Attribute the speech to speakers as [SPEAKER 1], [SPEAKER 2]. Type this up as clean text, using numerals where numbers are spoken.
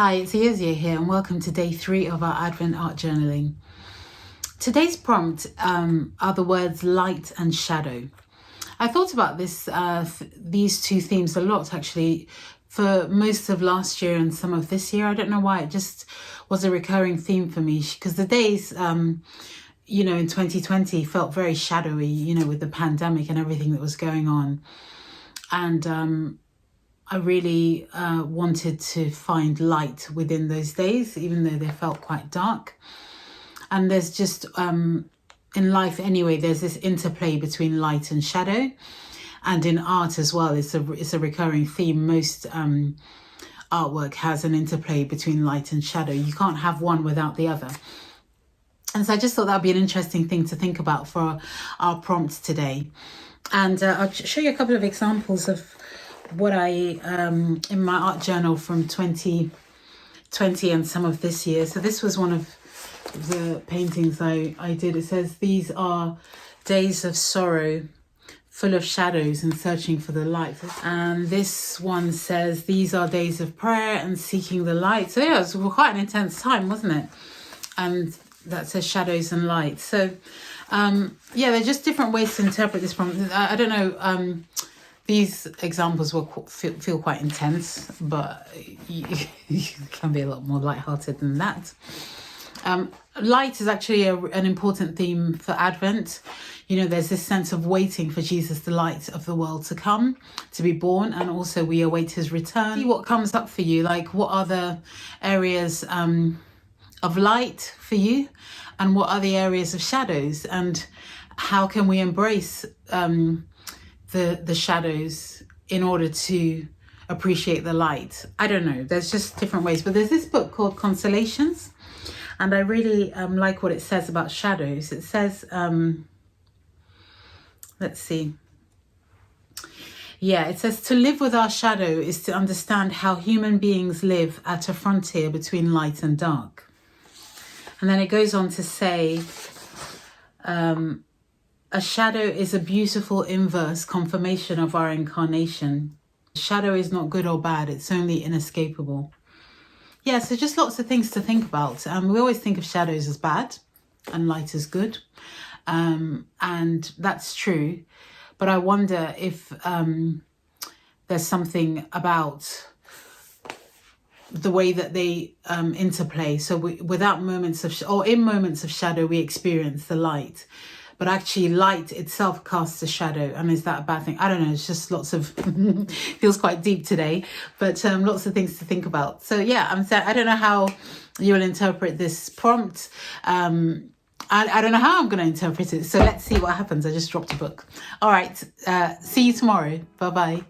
[SPEAKER 1] Hi, it's Iyezia here and welcome to day 3 of our Advent art journaling. Today's prompt are the words light and shadow. I thought about these two themes a lot actually for most of last year and some of this year. I don't know why, it just was a recurring theme for me because the days in 2020 felt very shadowy, with the pandemic and everything that was going on. And I really wanted to find light within those days, even though they felt quite dark. And there's just, in life anyway, there's this interplay between light and shadow. And in art as well, it's a recurring theme. Most artwork has an interplay between light and shadow. You can't have one without the other. And so I just thought that would be an interesting thing to think about for our prompt today. And I'll show you a couple of examples of what I, in my art journal from 2020 and some of this year. So this was one of the paintings I did. It says, "These are days of sorrow, full of shadows and searching for the light." And this one says, "These are days of prayer and seeking the light." So yeah, it was quite an intense time, wasn't it? And that says shadows and light. So yeah, they're just different ways to interpret this prompt. I don't know, these examples will feel quite intense, but you can be a lot more lighthearted than that. Light is actually an important theme for Advent. There's this sense of waiting for Jesus, the light of the world, to come, to be born, and also we await his return. See what comes up for you, like what are the areas of light for you, and what are the areas of shadows, and how can we embrace the shadows in order to appreciate the light? I don't know, there's just different ways. But there's this book called Consolations, and I really like what it says about shadows. It says, let's see. Yeah, it says, "To live with our shadow is to understand how human beings live at a frontier between light and dark." And then it goes on to say, "A shadow is a beautiful inverse confirmation of our incarnation. Shadow is not good or bad, it's only inescapable." Yeah, so just lots of things to think about. We always think of shadows as bad and light as good. And that's true. But I wonder if there's something about the way that they interplay. So without moments of, or in moments of shadow, we experience the light. But actually light itself casts a shadow. And is that a bad thing? I don't know. It's just lots of, feels quite deep today, but lots of things to think about. So yeah, I don't know how you will interpret this prompt. I don't know how I'm going to interpret it. So let's see what happens. I just dropped a book. All right. See you tomorrow. Bye-bye.